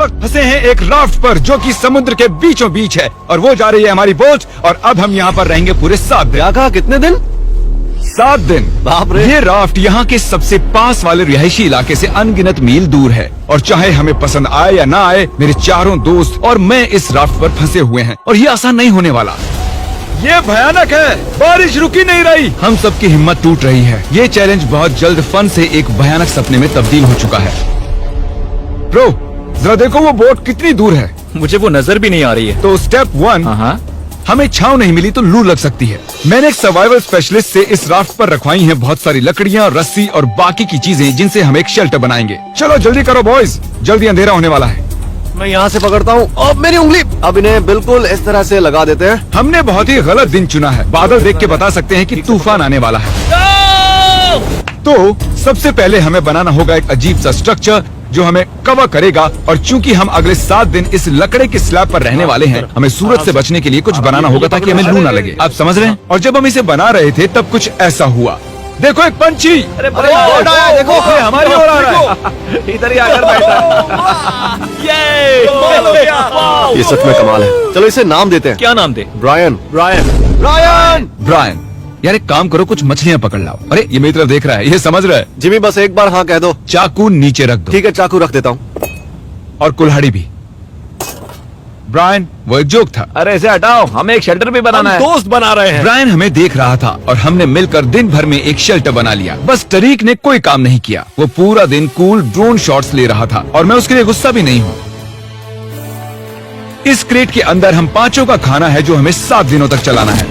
वक्त फंसे हैं एक राफ्ट पर जो कि समुद्र के बीचों बीच है और वो जा रही है हमारी बोट और अब हम यहाँ पर रहेंगे पूरे 7 दिन। क्या कहा, कितने दिन? 7 दिन। बाप रे। ये राफ्ट यहाँ के सबसे पास वाले रिहायशी इलाके से अनगिनत मील दूर है और चाहे हमें पसंद आए या ना आए, मेरे चारों दोस्त और मैं इस राफ्ट पर फंसे हुए हैं और ये आसान नहीं होने वाला। ये भयानक है, बारिश रुकी नहीं रही, हम सबकी हिम्मत टूट रही है। ये चैलेंज बहुत जल्द फन से एक भयानक सपने में तब्दील हो चुका है। ब्रो, जरा देखो वो बोट कितनी दूर है। मुझे वो नजर भी नहीं आ रही है। तो स्टेप 1, हमें छांव नहीं मिली तो लू लग सकती है। मैंने एक सर्वाइवल स्पेशलिस्ट से इस राफ्ट पर रखवाई हैं बहुत सारी लकड़ियाँ, रस्सी और बाकी की चीजें जिनसे हम एक शेल्टर बनाएंगे। चलो जल्दी करो बॉयज, जल्दी अंधेरा होने वाला है। मैं यहाँ से पकड़ता हूँ। अब मेरी उंगली। अब इन्हें बिल्कुल इस तरह से लगा देते हैं। हमने बहुत ही गलत दिन चुना है। बादल देख के बता सकते हैं कि तूफान आने वाला है। तो सबसे पहले हमें बनाना होगा एक अजीब सा स्ट्रक्चर जो हमें कवर करेगा और चूंकि हम अगले 7 दिन इस लकड़े के स्लैब पर रहने वाले हैं, हमें सूरज से बचने के लिए कुछ बनाना होगा ताकि हमें लू ना लगे। आप समझ रहे हैं? और जब हम इसे बना रहे थे तब कुछ ऐसा हुआ। देखो एक पंछी। अरे देखो, ये हमारी ओर आ रहा है। इधर ही आकर बैठा। ये सच में कमाल है। चलो इसे नाम देते हैं। क्या नाम दे? ब्रायन। ब्रायन, यार एक काम करो, कुछ मछलियाँ पकड़ लाओ। अरे ये मेरी तरफ देख रहा है, ये समझ रहा है। जिमी बस एक बार हाँ कह दो। चाकू नीचे रख दो। ठीक है, चाकू रख देता हूँ। और कुल्हाड़ी भी। ब्रायन, वो एक जोक था। अरे इसे हटाओ, हमें एक शेल्टर भी बनाना है। दोस्त बना रहे हैं। ब्रायन हमें देख रहा था और हमने मिलकर दिन भर में एक शेल्टर बना लिया। बस टरीक ने कोई काम नहीं किया। वो पूरा दिन कूल ड्रोन शॉट्स ले रहा था और मैं उसके लिए गुस्सा भी नहीं हूँ। इस क्रेट के अंदर हम 5 का खाना है जो हमें 7 दिनों तक चलाना है।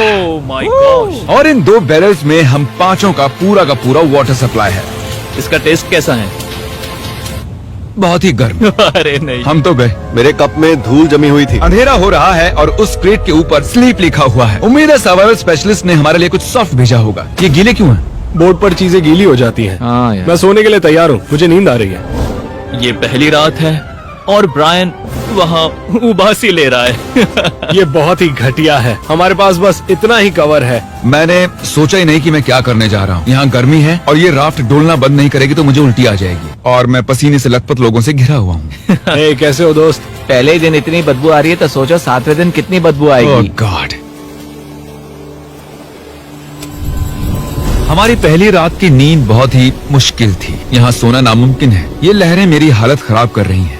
Oh my God. और इन 2 बैरल्स में हम 5 का पूरा वाटर सप्लाई है। इसका टेस्ट कैसा है? बहुत ही गर्म। अरे नहीं। हम तो गए। मेरे कप में धूल जमी हुई थी। अंधेरा हो रहा है और उस क्रेट के ऊपर स्लीप लिखा हुआ है। उम्मीद है सर्वाइवल स्पेशलिस्ट ने हमारे लिए कुछ सॉफ्ट भेजा होगा। ये गीले क्यों हैं? बोर्ड पर चीजें गीली हो जाती हैं। हाँ यार। मैं सोने के लिए तैयार हूँ, मुझे नींद आ रही है। ये पहली रात है और ब्रायन वहाँ उबासी ले रहा है। ये बहुत ही घटिया है। हमारे पास बस इतना ही कवर है। मैंने सोचा ही नहीं कि मैं क्या करने जा रहा हूँ। यहाँ गर्मी है और ये राफ्ट डोलना बंद नहीं करेगी तो मुझे उल्टी आ जाएगी और मैं पसीने से लथपथ लोगों से घिरा हुआ हूँ। हे, कैसे हो दोस्त? पहले ही दिन इतनी बदबू आ रही है तो सोचो 7वें दिन कितनी बदबू आएगी। गॉड। हमारी पहली रात की नींद बहुत ही मुश्किल थी। यहाँ सोना नामुमकिन है। ये लहरें मेरी हालत खराब कर रही हैं।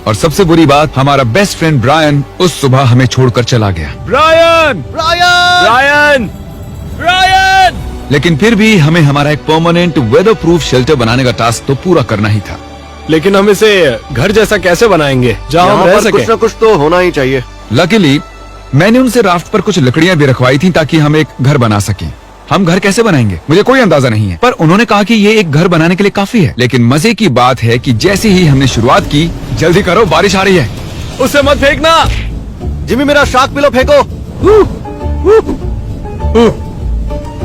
और सबसे बुरी बात, हमारा बेस्ट फ्रेंड ब्रायन उस सुबह हमें छोड़कर चला गया। ब्रायन! ब्रायन! ब्रायन! लेकिन फिर भी हमें हमारा एक परमानेंट वेदर प्रूफ शेल्टर बनाने का टास्क तो पूरा करना ही था। लेकिन हम इसे घर जैसा कैसे बनाएंगे जहाँ हम यहाँ रह पर कुछ सके? न कुछ तो होना ही चाहिए। लकीली मैंने उनसे राफ्ट पर कुछ लकड़ियां भी रखवाई थी ताकि हम एक घर बना सकें। हम घर कैसे बनाएंगे मुझे कोई अंदाजा नहीं है, पर उन्होंने कहा कि ये एक घर बनाने के लिए काफी है। लेकिन मजे की बात है कि जैसे ही हमने शुरुआत की, जल्दी करो बारिश आ रही है। उसे मत फेंकना। जिमी मेरा शार्क पिलो फेंको।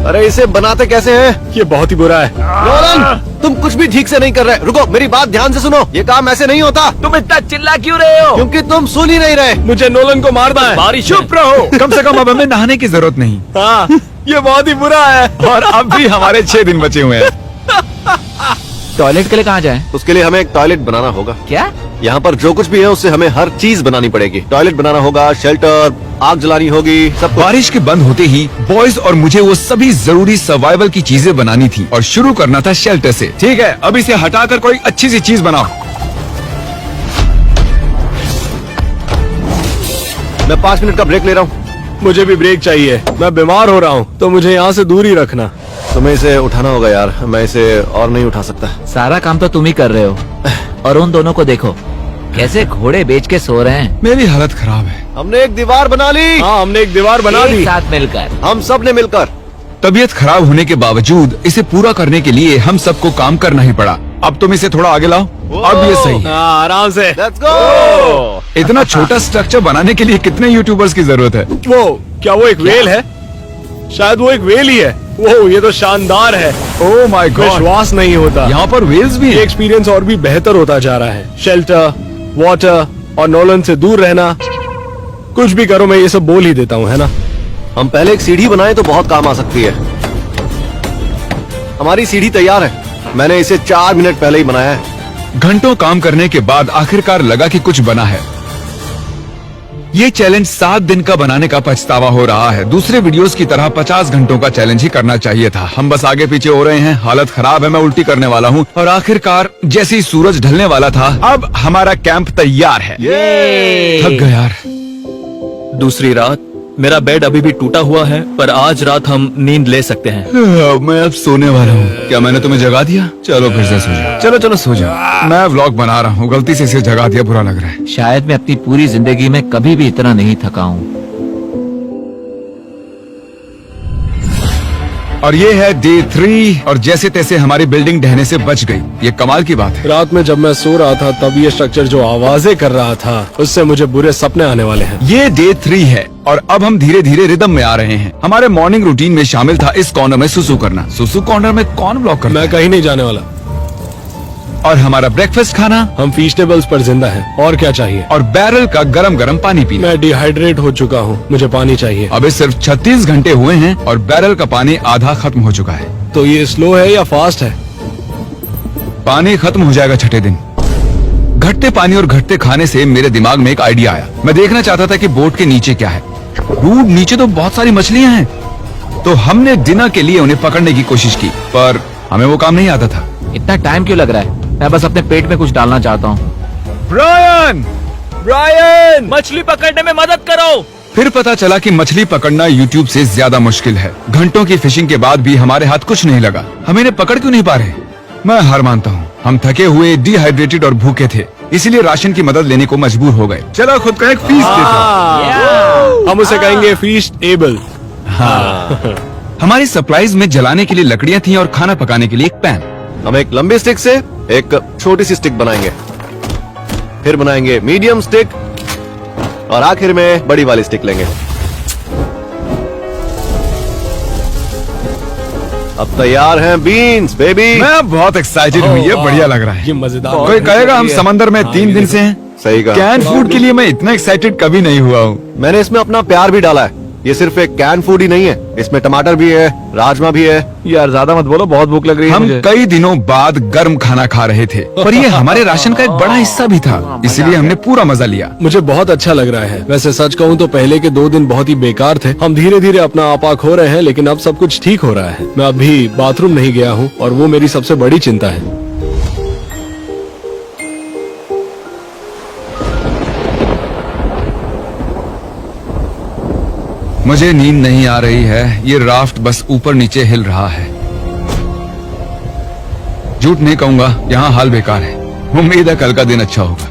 अरे इसे बनाते कैसे हैं? ये बहुत ही बुरा है। नोलन, तुम कुछ भी ठीक से नहीं कर रहे। रुको, मेरी बात ध्यान से सुनो। ये काम ऐसे नहीं होता। तुम इतना चिल्ला क्यों रहे हो? क्योंकि तुम सुन ही नहीं रहे। मुझे नोलन को मारना है। बारिश चुप रहो। कम से कम अब हमें नहाने की जरूरत नहीं। हाँ, ये बहुत ही बुरा है। और अब भी हमारे 6 दिन बचे हुए हैं। टॉयलेट के लिए कहाँ जाए? उसके लिए हमें एक टॉयलेट बनाना होगा। क्या? यहाँ पर जो कुछ भी है उससे हमें हर चीज बनानी पड़ेगी। टॉयलेट बनाना होगा, शेल्टर, आग जलानी होगी, सब कुछ। बारिश के बंद होते ही बॉयज और मुझे वो सभी जरूरी सर्वाइवल की चीजें बनानी थी और शुरू करना था शेल्टर से। ठीक है, अब इसे हटाकर कोई अच्छी सी चीज बनाओ। मैं 5 मिनट का ब्रेक ले रहा हूँ। मुझे भी ब्रेक चाहिए। मैं बीमार हो रहा हूँ तो मुझे यहाँ से दूर ही रखना। तुम्हें इसे उठाना होगा यार, मैं इसे और नहीं उठा सकता। सारा काम तो तुम ही कर रहे हो और उन दोनों को देखो कैसे घोड़े बेच के सो रहे हैं। मेरी हालत खराब है। हमने एक दीवार बना ली। हाँ, हमने एक दीवार बना एक दी। साथ मिलकर। हम सब ने मिलकर। तबीयत खराब होने के बावजूद इसे पूरा करने के लिए हम सबको काम करना ही पड़ा। अब तुम इसे थोड़ा आगे लाओ। अब ये सही है। हाँ, आराम से। Let's go. इतना छोटा स्ट्रक्चर बनाने के लिए कितने यूट्यूबर्स की जरूरत है? क्या वो एक वेल है? शायद वो एक वेल ही है। वो ये तो शानदार है। ओह माय गॉड, विश्वास नहीं होता। यहाँ पर वेल्स भी ये हैं। एक्सपीरियंस और भी बेहतर होता जा रहा है। शेल्टर, वाटर और नोलन से दूर रहना। कुछ भी करो, मैं ये सब बोल ही देता हूँ, है ना? हम पहले एक सीढ़ी बनाए तो बहुत काम आ सकती है। हमारी सीढ़ी तैयार है। मैंने इसे 4 मिनट पहले ही बनाया है। घंटों काम करने के बाद आखिरकार लगा कि कुछ बना है। ये चैलेंज 7 दिन का बनाने का पछतावा हो रहा है। दूसरे वीडियोस की तरह 50 घंटों का चैलेंज ही करना चाहिए था। हम बस आगे पीछे हो रहे हैं, हालत खराब है, मैं उल्टी करने वाला हूँ। और आखिरकार जैसे ही सूरज ढलने वाला था, अब हमारा कैंप तैयार है। थक गया यार। दूसरी रात। मेरा बेड अभी भी टूटा हुआ है, पर आज रात हम नींद ले सकते हैं। मैं अब सोने वाला हूँ। क्या मैंने तुम्हें जगा दिया? चलो फिर से सो जाओ। चलो चलो सो जाओ। मैं व्लॉग बना रहा हूँ, गलती से इसे जगा दिया, बुरा लग रहा है। शायद मैं अपनी पूरी जिंदगी में कभी भी इतना नहीं थका हूँ। और ये है डे 3 और जैसे तैसे हमारी बिल्डिंग ढहने से बच गई। ये कमाल की बात है। रात में जब मैं सो रहा था तब ये स्ट्रक्चर जो आवाजें कर रहा था उससे मुझे बुरे सपने आने वाले हैं। ये डे 3 है और अब हम धीरे धीरे रिदम में आ रहे हैं। हमारे मॉर्निंग रूटीन में शामिल था इस कॉर्नर में सुसु करना। सुसु कॉर्नर में कौन ब्लॉक करता मैं है? कहीं नहीं जाने वाला। और हमारा ब्रेकफास्ट खाना हम फीस टेबल्स पर जिंदा हैं। और क्या चाहिए? और बैरल का गरम गरम पानी पीना। मैं डिहाइड्रेट हो चुका हूँ, मुझे पानी चाहिए। अबे सिर्फ 36 घंटे हुए हैं और बैरल का पानी आधा खत्म हो चुका है। तो ये स्लो है या फास्ट है? पानी खत्म हो जाएगा छठे दिन। घटते पानी और घटते खाने से मेरे दिमाग में एक आइडिया आया। मैं देखना चाहता था कि बोट के नीचे क्या है। डूड, नीचे तो बहुत सारी मछलियां हैं। तो हमने डिनर के लिए उन्हें पकड़ने की कोशिश की, पर हमें वो काम नहीं आता था। इतना टाइम क्यों लग रहा है? मैं बस अपने पेट में कुछ डालना चाहता हूँ। ब्रायन! ब्रायन, मछली पकड़ने में मदद करो। फिर पता चला कि मछली पकड़ना YouTube से ज्यादा मुश्किल है। घंटों की फिशिंग के बाद भी हमारे हाथ कुछ नहीं लगा। हम इन्हें पकड़ क्यों नहीं पा रहे? मैं हार मानता हूँ। हम थके हुए, डिहाइड्रेटेड और भूखे थे, इसलिए राशन की मदद लेने को मजबूर हो गए। चलो खुद का एक फीस देते हैं। हम उसे कहेंगे फीस टेबल। हमारी सप्लाईज में जलाने के लिए लकड़ियाँ थी और खाना पकाने के लिए एक पैन। हम एक लंबी स्टिक से एक छोटी सी स्टिक बनाएंगे, फिर बनाएंगे मीडियम स्टिक और आखिर में बड़ी वाली स्टिक लेंगे। अब तैयार हैं बीन्स बेबी। मैं बहुत एक्साइटेड हूँ, ये बढ़िया लग रहा ये है। मजेदार। कोई कहेगा हम समंदर में 3 दिन से हैं। सही कहा। कैन फूड के लिए मैं इतना एक्साइटेड कभी नहीं हुआ हूँ। मैंने इसमें अपना प्यार भी डाला है। ये सिर्फ एक कैन फूड ही नहीं है, इसमें टमाटर भी है, राजमा भी है। यार ज्यादा मत बोलो, बहुत भूख लग रही है हम मुझे। कई दिनों बाद गर्म खाना खा रहे थे, पर ये हमारे राशन का एक बड़ा हिस्सा भी था, इसलिए हमने पूरा मजा लिया। मुझे बहुत अच्छा लग रहा है। वैसे सच कहूँ तो पहले के 2 दिन बहुत ही बेकार थे। हम धीरे धीरे अपना आपा खो रहे हैं, लेकिन अब सब कुछ ठीक हो रहा है। मैं अभी बाथरूम नहीं गया हूँ और वो मेरी सबसे बड़ी चिंता है। मुझे नींद नहीं आ रही है। ये राफ्ट बस ऊपर नीचे हिल रहा है। झूठ नहीं कहूंगा, यहाँ हाल बेकार है। उम्मीद है कल का दिन अच्छा होगा।